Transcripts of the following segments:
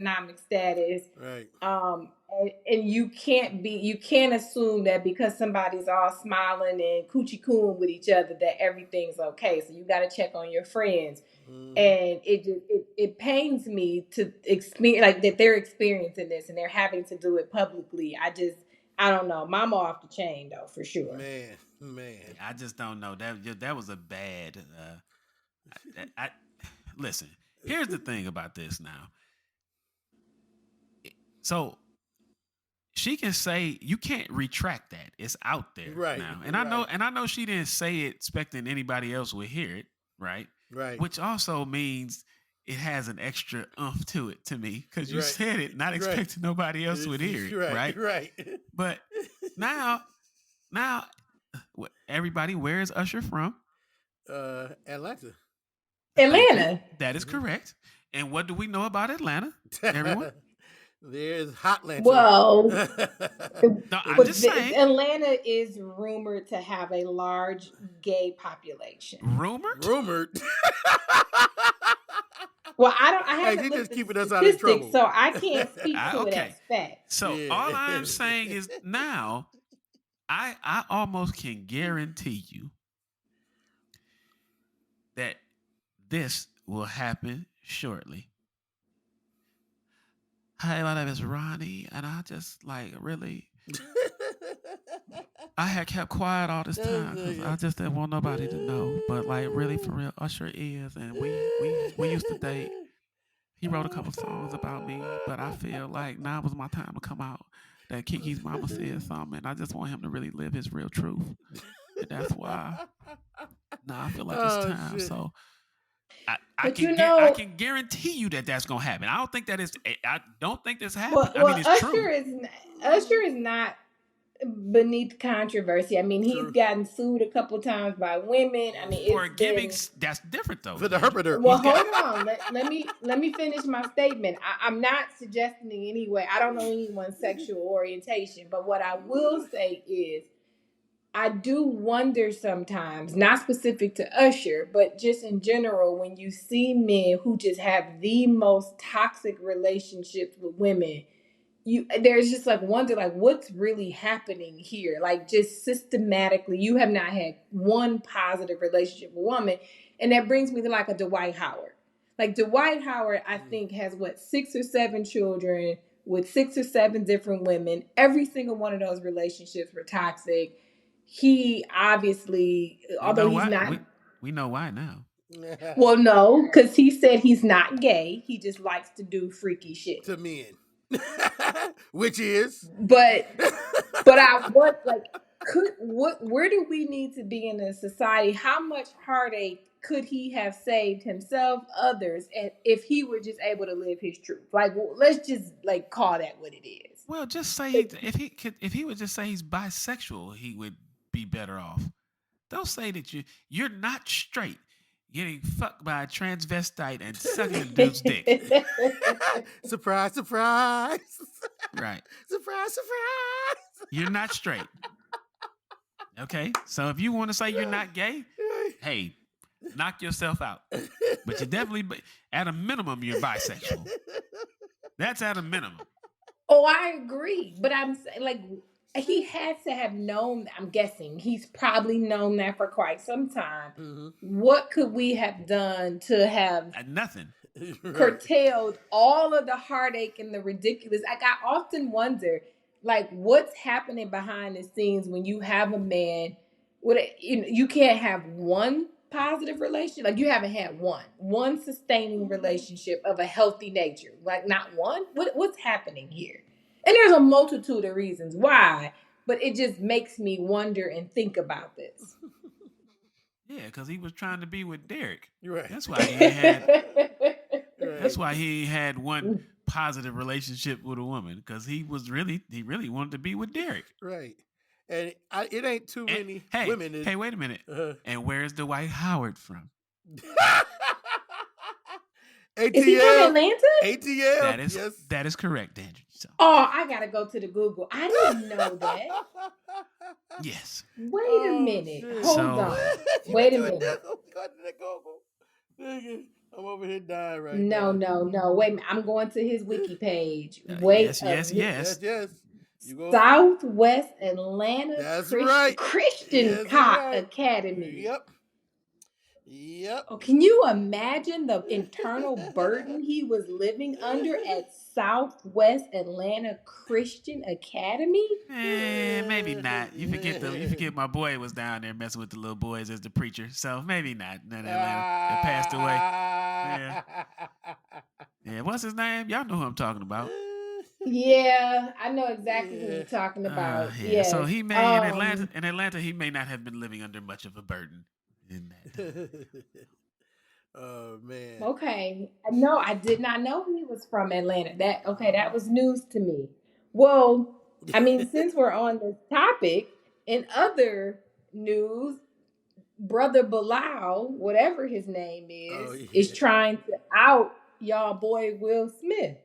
economic status. Right. And you can't assume that because somebody's all smiling and coochie cooing with each other that everything's okay. So you got to check on your friends. Mm-hmm. And it pains me to experience like that they're experiencing this and they're having to do it publicly. I don't know. Mama off the chain though, for sure. Man. I just don't know. That was a bad. I listen. Here's the thing about this now. So she can say you can't retract that. It's out there Right. now. And I know she didn't say it expecting anybody else would hear it, right? Right. Which also means it has an extra umph to it to me because you Right. said it not expecting nobody else would hear it, right? Right. But now everybody, where is Usher from? Atlanta. Atlanta. That is correct. And what do we know about Atlanta? Everyone? There's Hotlanta. Well, No, I'm just saying. Atlanta is rumored to have a large gay population. Rumored? Well, I haven't Hey, looked just at keeping the us out of trouble. statistics, so I can't speak to it Okay. as fact. So Yeah. all I'm saying is now I almost can guarantee you that this will happen shortly. Hi, my name is Ronnie, and I just like really I had kept quiet all this time because I just didn't want nobody to know. But like really for real, Usher is, and we used to date. He wrote a couple songs about me, but I feel like now was my time to come out. That Keke's mama said something, and I just want him to really live his real truth. And that's why now I feel like it's time. Shit. So I But can guarantee you that that's gonna happen. I don't think that is. I don't think this happened. well, I mean, it's Usher true. Usher is not beneath controversy. I mean, True. he's gotten sued a couple times by women. I mean, For it's giving, been. that's different though. For the herpeder. Well, hold on. Let me finish my statement. I'm not suggesting in any way. I don't know anyone's sexual orientation, but what I will say is, I do wonder sometimes, not specific to Usher, but just in general, when you see men who just have the most toxic relationships with women, there's just like wonder like what's really happening here, like just systematically you have not had one positive relationship with a woman. And that brings me to like a Dwight Howard. Like Dwight Howard, I think, has what, 6 or 7 children with 6 or 7 different women. Every single one of those relationships were toxic. He obviously, although he's not, we know why now. well, no, because he said he's not gay, he just likes to do freaky shit To men. Which is but I want like where do we need to be in a society? How much heartache could he have saved himself, others, and if he were just able to live his truth? Like, let's just like call that what it is. Well, just say if he would just say he's bisexual, he would be better off. Don't say that you're not straight, getting fucked by a transvestite and sucking a dude's dick. Surprise, surprise. Right. Surprise, surprise. You're not straight. Okay? So if you want to say you're not gay, hey, knock yourself out. But you definitely, at a minimum, you're bisexual. That's at a minimum. Oh, I agree. But I'm saying, like, he has to have known, I'm guessing, he's probably known that for quite some time. Mm-hmm. What could we have done to have nothing curtailed all of the heartache and the ridiculous? Like, I often wonder, like, what's happening behind the scenes when you have a man with you can't have one positive relationship. Like, you haven't had one sustaining relationship of a healthy nature. Like, not one. What's happening here? And there's a multitude of reasons why, but it just makes me wonder and think about this. Yeah, because he was trying to be with Derek. You're right. That's why he had. That's why he had one positive relationship with a woman, because he really wanted to be with Derek. Right. And it ain't too many women. Hey, wait a minute. And where's Dwight Howard from? ATL. Is he from Atlanta? ATL. That is correct, Dandridge. So. Oh, I gotta go to the Google. I didn't know that. Yes. Wait a minute. Hold on. Wait a minute. Go to the Google. I'm over here dying right No, now. no. Wait a minute. I'm going to his wiki page. Yes. You go. Southwest Atlanta That's right. Christian Yes, right. Academy. Yep. Oh, can you imagine the internal burden he was living under at Southwest Atlanta Christian Academy? Maybe not. You forget my boy was down there messing with the little boys as the preacher. So maybe not. That Atlanta that passed away. Yeah. Yeah. What's his name? Y'all know who I'm talking about. Yeah, I know exactly who you're talking about. Yeah. Yes. So he may in Atlanta he may not have been living under much of a burden in that. Oh man. Okay. No, I did not know he was from Atlanta. That was news to me. Well, I mean, since we're on this topic, in other news, Brother Bilal, whatever his name is trying to out y'all boy Will Smith.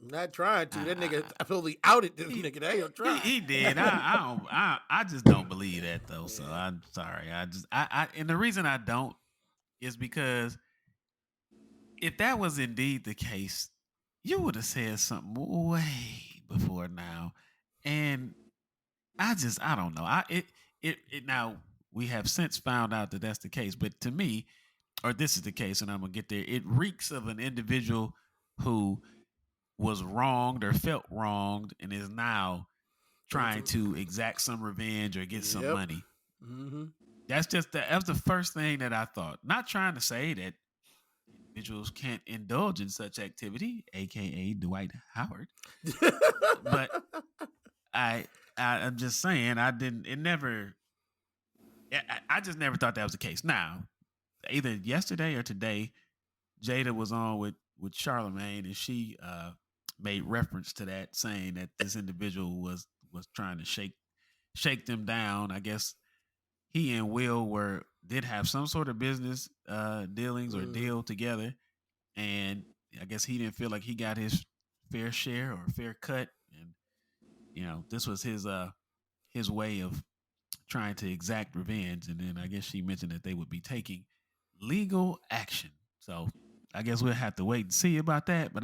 Not trying to. That nigga absolutely outed this nigga. They ain't trying. He did. I just don't believe that though. So I'm sorry. And the reason I don't is because if that was indeed the case, you would have said something way before now. And I don't know. It now we have since found out that that's the case, but to me, or this is the case, and I'm gonna get there. It reeks of an individual who was wronged or felt wronged and is now trying to exact some revenge or get some money. Mm-hmm. That's the first thing that I thought. Not trying to say that individuals can't indulge in such activity, aka Dwight Howard, but I'm just saying I just never thought that was the case. Now, either yesterday or today, Jada was on with Charlamagne, and she made reference to that, saying that this individual was trying to shake them down. I guess he and Will did have some sort of business dealings or deal together, and I guess he didn't feel like he got his fair share or fair cut, and this was his way of trying to exact revenge. And then I guess she mentioned that they would be taking legal action. So I guess we'll have to wait and see about that. But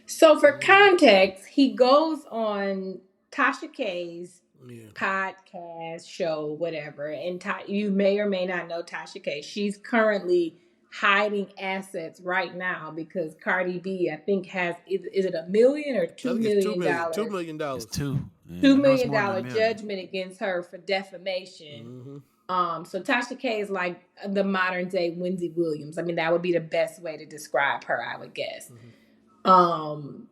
So for context, he goes on Tasha K's podcast show, whatever. And you may or may not know Tasha K. She's currently hiding assets right now because Cardi B, I think, has is it $1 million or $2 million? $2 million. It's $2 million judgment against her for defamation. Mm-hmm. So Tasha K is like the modern day Wendy Williams. I mean, that would be the best way to describe her, I would guess. Mm-hmm.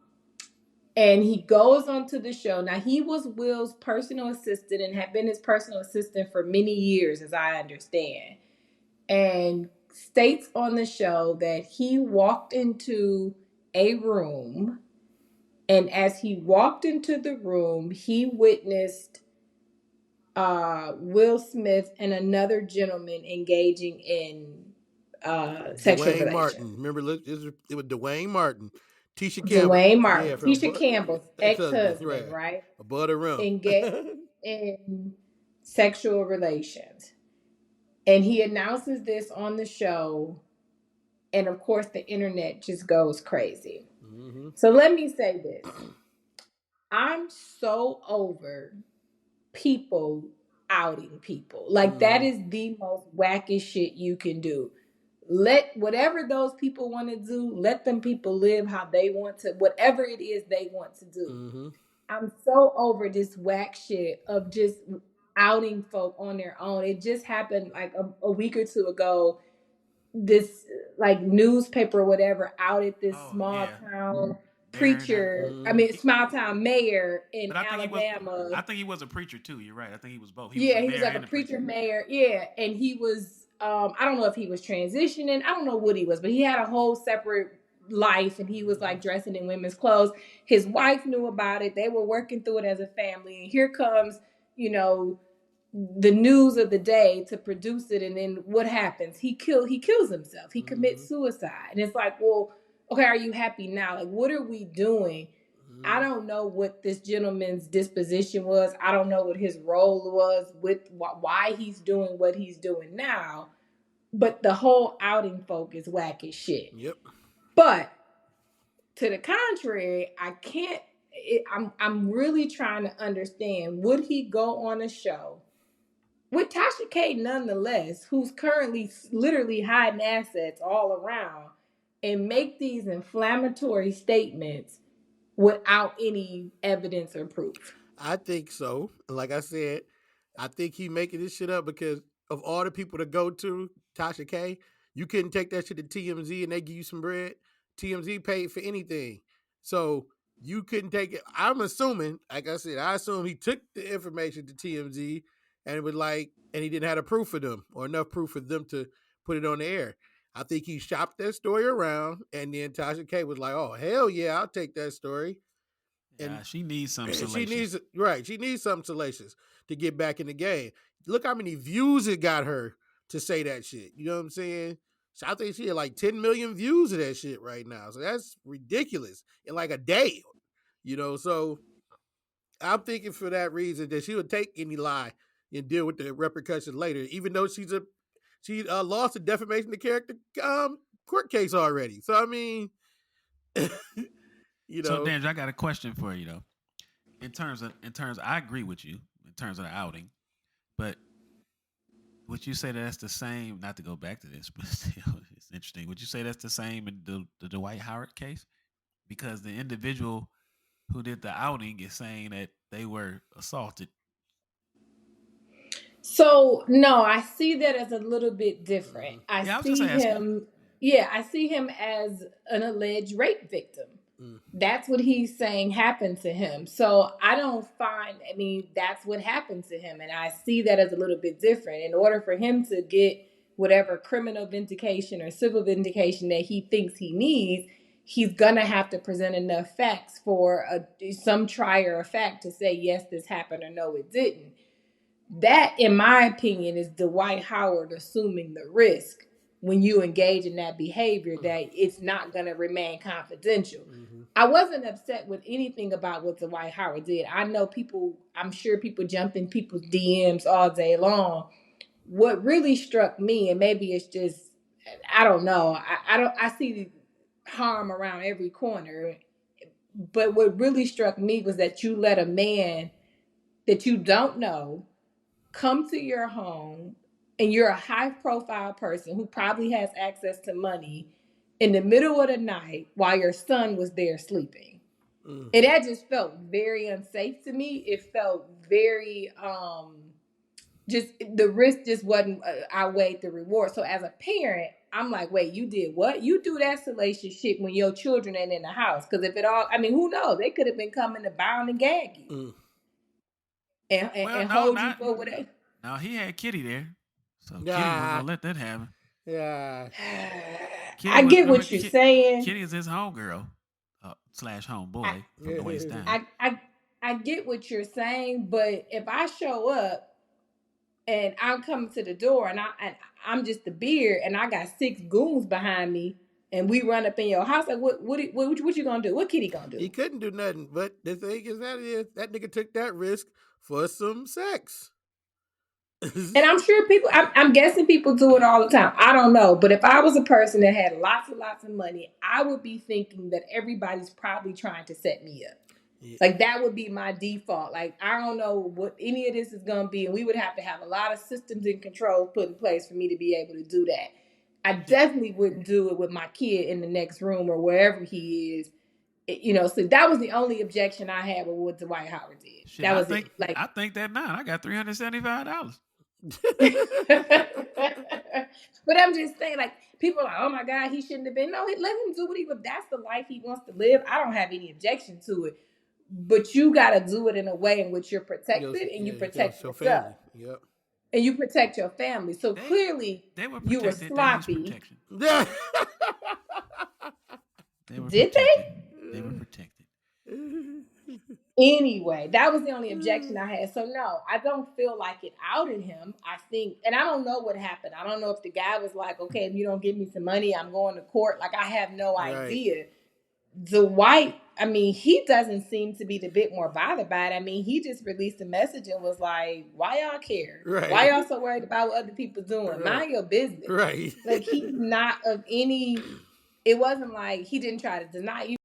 And he goes onto the show. Now, he was Will's personal assistant and had been his personal assistant for many years, as I understand. And states on the show that he walked into a room, and as he walked into the room, he witnessed Will Smith and another gentleman engaging in sexual relations. Martin. Remember, it was Duane Martin. Duane Martin. Tisha Campbell's ex-husband, right? Above the rim. Engaged in sexual relations. And he announces this on the show. And of course, the internet just goes crazy. Mm-hmm. So let me say this. I'm so over people outing people. Like, that is the most wacky shit you can do. Let whatever those people want to do, let them people live how they want to, whatever it is they want to do. Mm-hmm. I'm so over this whack shit of just outing folk on their own. It just happened like a week or two ago. This like newspaper or whatever outed this small town preacher. Small town mayor in Alabama. I think he was a preacher too. You're right. I think he was both. He was like a preacher mayor. Yeah, and he was. I don't know if he was transitioning. I don't know what he was, but he had a whole separate life, and he was like dressing in women's clothes. His wife knew about it. They were working through it as a family. And here comes, the news of the day to produce it, and then what happens? He kills himself. He commits suicide, and it's like, well, okay, are you happy now? Like, what are we doing? I don't know what this gentleman's disposition was. I don't know what his role was with why he's doing what he's doing now. But the whole outing folk is whack as shit. Yep. But to the contrary, I can't. I'm really trying to understand. Would he go on a show with Tasha K, nonetheless, who's currently literally hiding assets all around, and make these inflammatory statements without any evidence or proof? I think so. Like I said, I think he making this shit up because of all the people to go to Tasha K. You couldn't take that shit to TMZ and they give you some bread. TMZ paid for anything, so you couldn't take it. I'm assuming, like I said, I assume he took the information to TMZ and it was like, and he didn't have the proof for them or enough proof for them to put it on the air. I think he shopped that story around, and then Tasha K was like, "Oh hell yeah, I'll take that story." And she needs some salacious. She needs some salacious to get back in the game. Look how many views it got her to say that shit. You know what I'm saying? So I think she had like 10 million views of that shit right now. So that's ridiculous in like a day. You know, so I'm thinking for that reason that she would take any lie and deal with the repercussions later, even though she lost a defamation of character court case already. So I mean, you know. So Dan, I got a question for you though. In terms of, I agree with you in terms of the outing, but would you say that that's the same? Not to go back to this, but still, it's interesting. Would you say that's the same in the Dwight Howard case? Because the individual who did the outing is saying that they were assaulted. So no, I see that as a little bit different. I see him as an alleged rape victim. That's what he's saying happened to him. So that's what happened to him. And I see that as a little bit different. In order for him to get whatever criminal vindication or civil vindication that he thinks he needs, he's going to have to present enough facts for some trier of fact to say, yes, this happened, or no, it didn't. That, in my opinion, is Dwight Howard assuming the risk when you engage in that behavior that it's not going to remain confidential. Mm-hmm. I wasn't upset with anything about what Dwight Howard did. I'm sure people jump in people's DMs all day long. What really struck me, and maybe it's just, I don't know, I see harm around every corner, but what really struck me was that you let a man that you don't know come to your home, and you're a high-profile person who probably has access to money, in the middle of the night while your son was there sleeping. And that just felt very unsafe to me. It felt very, just the risk just wasn't outweighed the reward. So as a parent, I'm like, wait, you did what? You do that salacious shit when your children ain't in the house. Because if it all, who knows? They could have been coming to bound and gag you. And hold you for what they... No, he had Kitty there. So Kitty wasn't going to let that happen. Yeah. I get what you're saying. Kitty is his homegirl / homeboy from the waist down. I get what you're saying, but if I show up and I'm coming to the door and I'm just the beard and I got 6 goons behind me and we run up in your house, like what you gonna do? What Kitty gonna do? He couldn't do nothing. But the thing is that nigga took that risk for some sex. And I'm sure I'm guessing people do it all the time. I don't know. But if I was a person that had lots and lots of money, I would be thinking that everybody's probably trying to set me up. Yeah. Like, that would be my default. Like, I don't know what any of this is going to be. And we would have to have a lot of systems and controls put in place for me to be able to do that. I definitely wouldn't do it with my kid in the next room or wherever he is. So that was the only objection I had with what Dwight Howard did. Shit, I think that now I got $375. But I'm just saying, like, people are like, oh my God, he shouldn't have been. No, let him do what that's the life he wants to live. I don't have any objection to it. But you got to do it in a way in which you're protected and you protect yourself. Family. Yep. And you protect your family. So clearly, you were sloppy. Did they? They were protected. Anyway, that was the only objection I had. So no, I don't feel like it outed him. I think, and I don't know what happened. I don't know if the guy was like, okay, if you don't give me some money, I'm going to court. Like, I have no idea. Dwight I mean, he doesn't seem to be the bit more bothered by it. I mean, he just released a message and was like, why y'all care? Right. Why y'all so worried about what other people doing? Right. Mind your business. Right. Like, he's not of any, it wasn't like he didn't try to deny you.